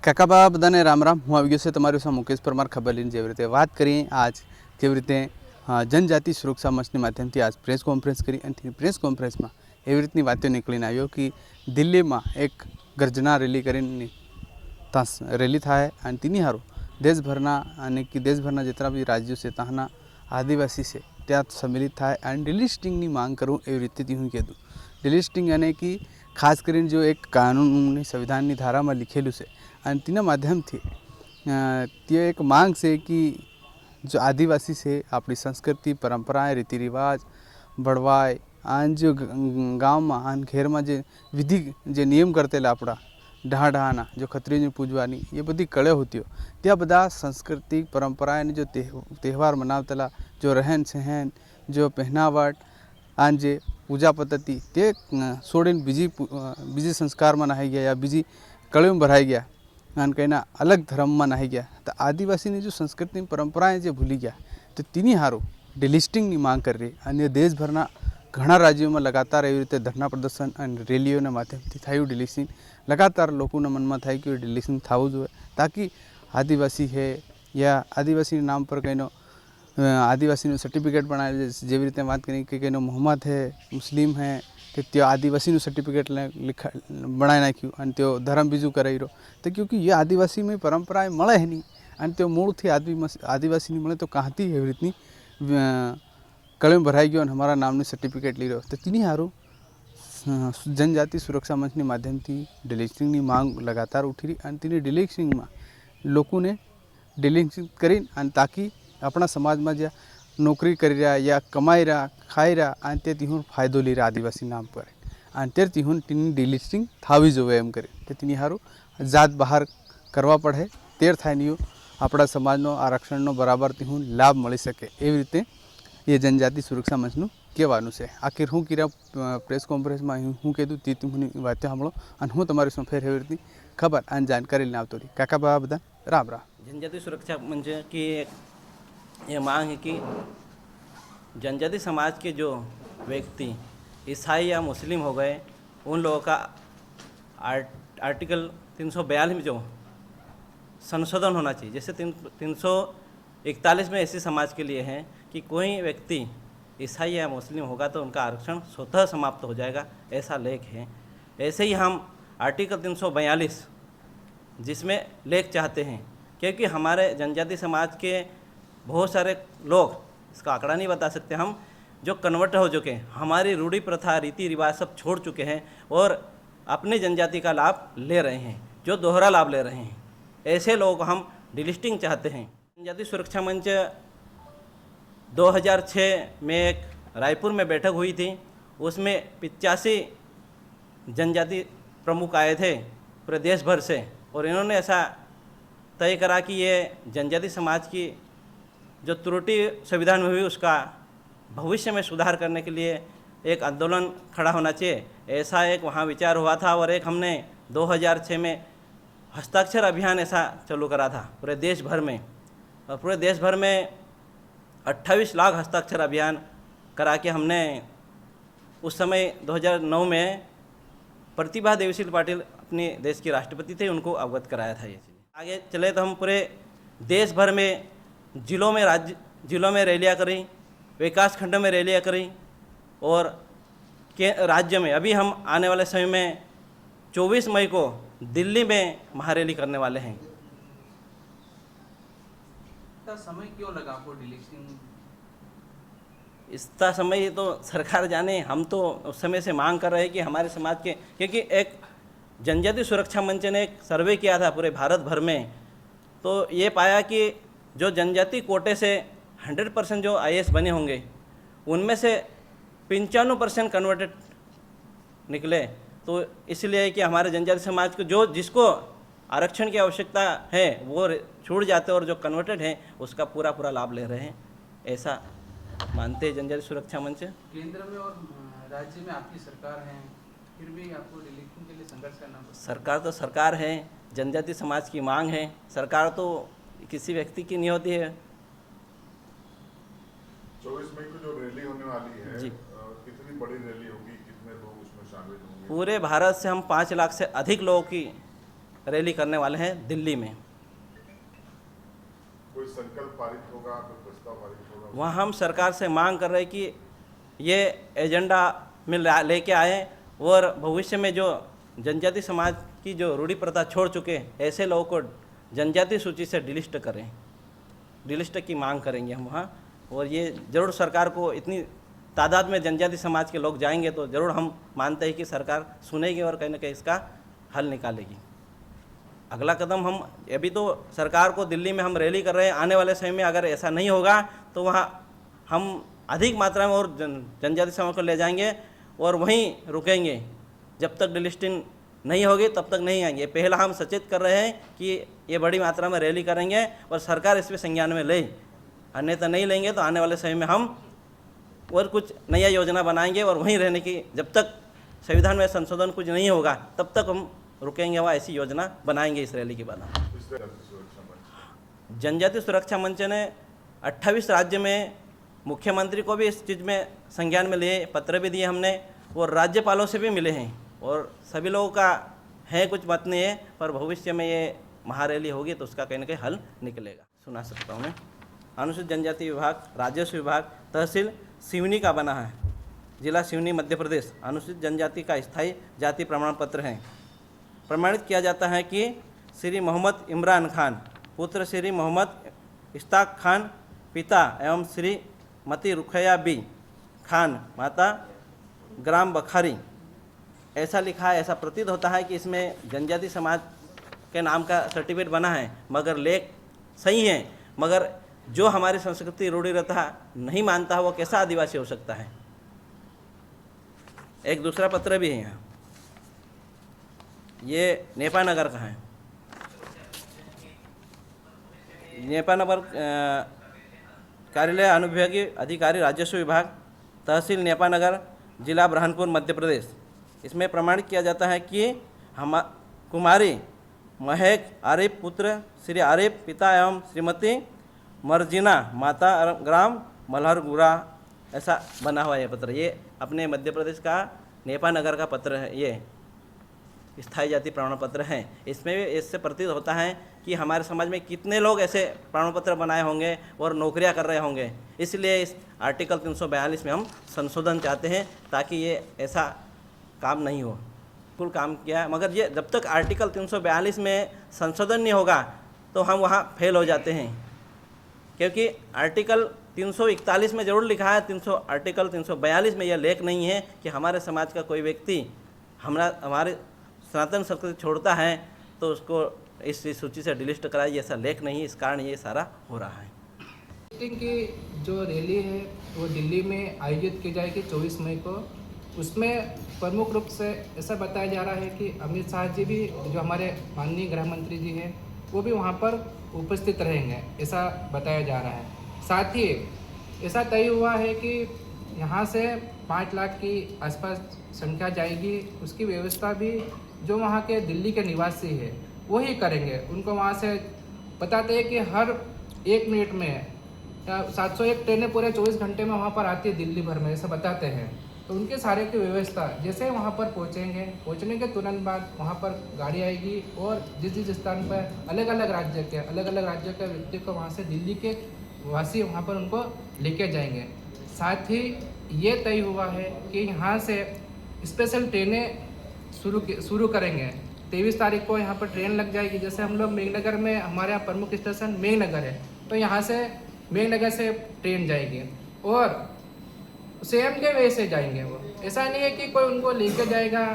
કાકાબા બધાને રામ રામ. હું આવી ગયો છે તમારી સામે મુકેશ પરમાર ખબર લઈને. જેવી રીતે વાત કરીએ આજ કેવી રીતે જનજાતિ સુરક્ષા મંચની માધ્યમથી આજ પ્રેસ કોન્ફરન્સ કરી અને પ્રેસ કોન્ફરન્સમાં એવી રીતની વાતો નીકળીને આવ્યો કે દિલ્હીમાં એક ગર્જના રેલી કરીને રેલી થાય અને તેની હારું દેશભરના અને કે દેશભરના જેટલા બી રાજ્યો છે ત્યાંના આદિવાસી છે ત્યાં સંમિલિત થાય અને ડિલિસ્ટિંગની માંગ કરું એવી રીતે હું કીધું. ડિલિસ્ટિંગ यानी कि खास કરીને जो एक कानूनी संविधानની ધારામાં લીખેલું છે અને તેના માધ્યમથી તે એક માંગ છે કે जो आदिवासी से अपनी संस्कृति परंपराएं रीति रिवाज बढ़वाए आन जो गाँव में आन घेर में जो विधि जो नियम करते अपना ढहा ढहाना जो खतरी पूजवानी ये बधी कड़े होती हो त्या बधा संस्कृति परंपराएं जो त्यौहार मनावता जो रहन सहन जो पहनावट आन जे पूजा पद्धति ते छोड़ीने बीजी संस्कार में नहाई गया या बीजी कड़ी में भराई गया અને કઈના અલગ ધર્મમાં નાહી ગયા તો આદિવાસીની જો સંસ્કૃતિ પરંપરાએ જે ભૂલી ગયા તો તેની હારું ડિલિસ્ટિંગની માંગ કરી રહી અને દેશભરના ઘણા રાજ્યોમાં લગાતાર એવી રીતે ધરના પ્રદર્શન અને રેલીઓના માધ્યમથી થયું ડિલિસ્ટિંગ લગાતાર લોકોના મનમાં થાય કે ડિલિસ્ટિંગ થવું જોઈએ તાકી આદિવાસી है या आदिवासी नाम पर कईनो आदिवासी सर्टिफिकेट बनाए जेवी रीते बात करी कि कईनो मोहम्मद है मुस्लिम है कि त्यो आदिवासी सर्टिफिकेट लिखा बनाई नाख्यू और त्यो धर्म बीजू कराई रो तो क्योंकि ये आदिवासी में परंपराएं मळे है नहीं और त्यो मूल थी आदिवासी नहीं मळे तो कहाँ थी एवं रीतनी कड़ी में भराई गयो हमारा नाम सर्टिफिकेट ली रो तो तीनी हारू जनजाति सुरक्षा मंच माध्यम थी डिलिस्टिंग की मांग लगातार उठी रही और तेनी डिलिस्टिंग में लोगों ने डिलिस्टिंग करी ताकि अपना समाज में ज्या नौकरी कर रहा या कमाई रहा खाई रहा और ते तीहूँ फायदो ले रहा आदिवासी नाम पर और ते तीहूँ तीनी डिलिस्टिंग थावी जोवे एम करे तो तीनी हारू जात बहार करवा पड़े तेर थाय नहीं अपना समाजनो आरक्षणनो बराबर तीहूँ लाभ मळी सके एवी रीते ये जनजाति सुरक्षा मंचनु कहेवानुं छे. आखिर हूँ कीरा प्रेस कॉन्फ्रेंस में हूँ कीधुं ते तुमनी वातो सांभळो अने हूँ तमारी सामे फेर एवी रीतनी खबर अने जानकारी लईने आवतो रही. काका बाबा बधा राम राम. जनजाति सुरक्षा मंच की ये मांग है कि जनजाति समाज के जो व्यक्ति ईसाई या मुस्लिम हो गए उन लोगों का आर्टिकल 342 में जो संशोधन होना चाहिए. जैसे 341 में ऐसे समाज के लिए है कि कोई व्यक्ति ईसाई या मुस्लिम होगा तो उनका आरक्षण स्वतः समाप्त हो जाएगा, ऐसा लेख है. ऐसे ही हम आर्टिकल 342 जिसमें लेख चाहते हैं क्योंकि हमारे जनजाति समाज के बहुत सारे लोग, इसका आंकड़ा नहीं बता सकते हम, जो कन्वर्ट हो चुके हैं, हमारी रूढ़ी प्रथा रीति रिवाज सब छोड़ चुके हैं और अपनी जनजाति का लाभ ले रहे हैं, जो दोहरा लाभ ले रहे हैं. ऐसे लोग हम डिलिस्टिंग चाहते हैं. जनजाति सुरक्षा मंच 2006 में एक रायपुर में बैठक हुई थी. उसमें 85 जनजाति प्रमुख आए थे पूरे देश भर से और इन्होंने ऐसा तय करा कि ये जनजाति समाज की जो त्रुटि संविधान में हुई उसका भविष्य में सुधार करने के लिए एक आंदोलन खड़ा होना चाहिए, ऐसा एक वहाँ विचार हुआ था. और एक हमने 2006 में हस्ताक्षर अभियान ऐसा चालू करा था पूरे देश भर में और पूरे देश भर में 28 लाख हस्ताक्षर अभियान करा के हमने उस समय 2009 में प्रतिभा देवीशील पाटिल अपने देश की राष्ट्रपति थे, उनको अवगत कराया था. ये आगे चले तो हम पूरे देश भर में जिलों में रैलियाँ करी, विकास खंड में रैलियाँ करी और के राज्य में अभी हम आने वाले समय में 24 मई को दिल्ली में महारैली करने वाले हैं. इतना समय क्यों लगा आपको डिलिस्टिंग? इसका समय तो सरकार जाने, हम तो उस समय से मांग कर रहे हैं कि हमारे समाज के, क्योंकि एक जनजाति सुरक्षा मंच ने एक सर्वे किया था पूरे भारत भर में, तो ये पाया कि जो जनजाति कोटे से 100% जो IAS बने होंगे उनमें से 95% कन्वर्टेड निकले. तो इसलिए कि हमारे जनजाति समाज को जिसको आरक्षण की आवश्यकता है वो छूट जाते और जो कन्वर्टेड हैं उसका पूरा लाभ ले रहे हैं, ऐसा मानते हैं जनजाति सुरक्षा मंच. केंद्र में और राज्य में आपकी सरकार है, फिर भी आपको डिलिस्टिंग के लिए संघर्ष करना पड़ता है. सरकार तो सरकार है, जनजाति समाज की मांग है, सरकार तो किसी व्यक्ति की नहीं होती है. 24 मई को जो रैली होने वाली है जी, कितनी बड़ी रैली होगी, कितने लोग उसमें शामिल होंगे? पूरे भारत से हम 5 लाख से अधिक लोगों की रैली करने वाले हैं दिल्ली में। कोई संकल्प पारित होगा, कोई प्रस्ताव पारित होगा? वहाँ हम सरकार से मांग कर रहे हैं कि ये एजेंडा में लेके आए और भविष्य में जो जनजाति समाज की जो रूढ़ी प्रथा छोड़ चुके ऐसे लोगों को जनजाति सूची से डिलिस्ट करें। डिलिस्ट की मांग करेंगे हम वहाँ, और ये ज़रूर सरकार को, इतनी तादाद में जनजाति समाज के लोग जाएंगे तो ज़रूर हम मानते हैं कि सरकार सुनेगी और कहीं ना कहीं इसका हल निकालेगी। अगला कदम हम, अभी तो सरकार को दिल्ली में हम रैली कर रहे हैं, आने वाले समय में अगर ऐसा नहीं होगा तो वहाँ हम अधिक मात्रा में और जनजाति समाज को ले जाएंगे और वहीं रुकेंगे। जब तक डिलिस्टिंग नहीं होगी तब तक नहीं आएंगे। पहला हम सचेत कर रहे हैं कि ये बड़ी मात्रा में रैली करेंगे और सरकार इस पर संज्ञान में ले, अन्यथा नहीं लेंगे तो आने वाले समय में हम और कुछ नया योजना बनाएंगे और वहीं रहने की, जब तक संविधान में संशोधन कुछ नहीं होगा तब तक हम रुकेंगे, वहाँ ऐसी योजना बनाएंगे इस रैली के बाद हम। जनजाति सुरक्षा मंच ने 28 राज्य में मुख्यमंत्री को भी इस चीज़ में संज्ञान में लिए, पत्र भी दिए हमने और राज्यपालों से भी मिले हैं और सभी लोगों का है कुछ मत नहीं है, पर भविष्य में ये महारैली होगी तो उसका कहीं ना कहीं हल निकलेगा। सुना सकता हूँ मैं। अनुसूचित जनजाति विभाग, राजस्व विभाग, तहसील सिवनी का बना है, जिला सिवनी मध्य प्रदेश। अनुसूचित जनजाति का स्थायी जाति प्रमाण पत्र है। प्रमाणित किया जाता है कि श्री मोहम्मद इमरान खान पुत्र श्री मोहम्मद इश्ताक खान पिता एवं श्री मती रुखया बी खान माता ग्राम बखारी, ऐसा लिखा है। ऐसा प्रतीत होता है कि इसमें जनजाति समाज के नाम का सर्टिफिकेट बना है, मगर लेख सही है, मगर जो हमारी संस्कृति रूढ़ी रहता नहीं मानता है वो कैसा आदिवासी हो सकता है। एक दूसरा पत्र भी है यहाँ, ये नेपानगर का है। नेपानगर कार्यालय अनुविभागीय अधिकारी राजस्व विभाग, तहसील नेपानगर, जिला बुरहानपुर मध्य प्रदेश। इसमें प्रमाणित किया जाता है कि हम कुमारी महक आरिफ पुत्र श्री आरिफ पिता एवं श्रीमती मर्जिना माता ग्राम मल्हरगुड़ा, ऐसा बना हुआ है पत्र। ये अपने मध्य प्रदेश का नेपानगर का पत्र है, ये स्थायी जाति प्रमाण पत्र है। इसमें इससे प्रतीत होता है कि हमारे समाज में कितने लोग ऐसे प्रमाण पत्र बनाए होंगे और नौकरियां कर रहे होंगे। इसलिए इस आर्टिकल 342 में हम संशोधन चाहते हैं ताकि ये ऐसा काम नहीं हो। कुल काम किया है, मगर ये जब तक आर्टिकल 342 में संशोधन नहीं होगा तो हम वहाँ फेल हो जाते हैं, क्योंकि आर्टिकल 341 में ज़रूर लिखा है, आर्टिकल 342 में यह लेख नहीं है कि हमारे समाज का कोई व्यक्ति हमारे सनातन संस्कृति छोड़ता है तो उसको इस सूची से डिलिस्ट कराए, ऐसा लेख नहीं है। इस कारण ये सारा हो रहा है। की जो रैली है वो दिल्ली में आयोजित की जाएगी 24 मई को। उसमें प्रमुख रूप से ऐसा बताया जा रहा है कि अमित शाह जी भी, जो हमारे माननीय गृह मंत्री जी हैं, वो भी वहाँ पर उपस्थित रहेंगे, ऐसा बताया जा रहा है। साथ ही ऐसा तय हुआ है कि यहाँ से 5 लाख की आसपास संख्या जाएगी। उसकी व्यवस्था भी जो वहाँ के दिल्ली के निवासी है वो ही करेंगे। उनको वहाँ से बताते हैं कि हर 1 मिनट में 701 ट्रेनें पूरे 24 घंटे में वहाँ पर आती है दिल्ली भर में, ऐसा बताते हैं। तो उनके सारे की व्यवस्था, जैसे वहाँ पर पहुँचने के तुरंत बाद वहाँ पर गाड़ी आएगी और जिस स्थान पर अलग अलग राज्य के व्यक्ति को वहाँ से दिल्ली के वासी वहाँ पर उनको लेके जाएंगे। साथ ही ये तय हुआ है कि यहाँ से स्पेशल ट्रेनें शुरू करेंगे। 23 तारीख को यहाँ पर ट्रेन लग जाएगी। जैसे हम लोग मेघनगर में, हमारे यहाँ प्रमुख स्टेशन मेघनगर है, तो यहाँ से मेघनगर से ट्रेन जाएगी और सेम के वे से जाएंगे। वो ऐसा नहीं है कि कोई उनको लेके जाएगा,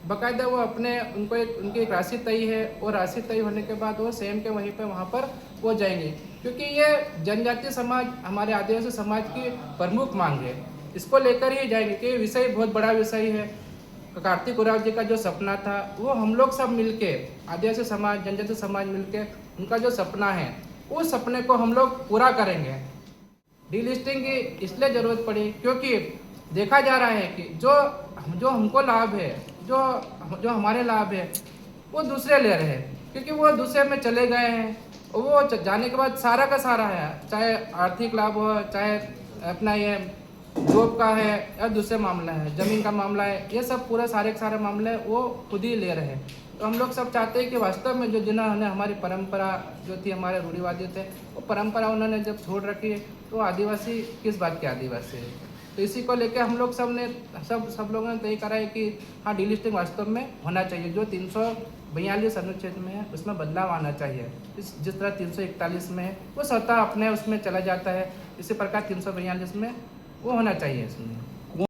बाकायदा वो उनकी एक राशि तय है और राशि तय होने के बाद वो सेम के वहीं पे वहाँ पर वो जाएंगे। क्योंकि ये जनजातीय समाज, हमारे आदिवासी समाज की प्रमुख मांग है, इसको लेकर ही जाएंगे कि विषय बहुत बड़ा विषय है। कार्तिक उरांव जी का जो सपना था वो हम लोग सब मिलके, आदिवासी समाज, जनजातीय समाज मिलके, उनका जो सपना है उस सपने को हम लोग पूरा करेंगे। डीलिस्टिंग की इसलिए ज़रूरत पड़ी क्योंकि देखा जा रहा है कि जो हमको लाभ है, जो हमारे लाभ है, वो दूसरे ले रहे हैं, क्योंकि वो दूसरे में चले गए हैं। वो जाने के बाद सारा का सारा है, चाहे आर्थिक लाभ हो, चाहे अपना ये जॉब का है या दूसरे मामला है, ज़मीन का मामला है, ये सब पूरा सारे के सारे मामले वो खुद ही ले रहे हैं। तो हम लोग सब चाहते हैं कि वास्तव में जो जिन्होंने हमारी परंपरा जो थी, हमारे रूढ़िवादी थे, वो परंपरा उन्होंने जब छोड़ रखी है तो आदिवासी किस बात के आदिवासी है। तो इसी को लेकर हम लोग सब लोगों ने तय करा है कि हाँ, डीलिस्टिंग वास्तव में होना चाहिए। जो 342 अनुच्छेद में है उसमें बदलाव आना चाहिए। जिस तरह 341 में है वो स्वतः अपने उसमें चला जाता है, इसी प्रकार 342 में वो होना चाहिए इसमें।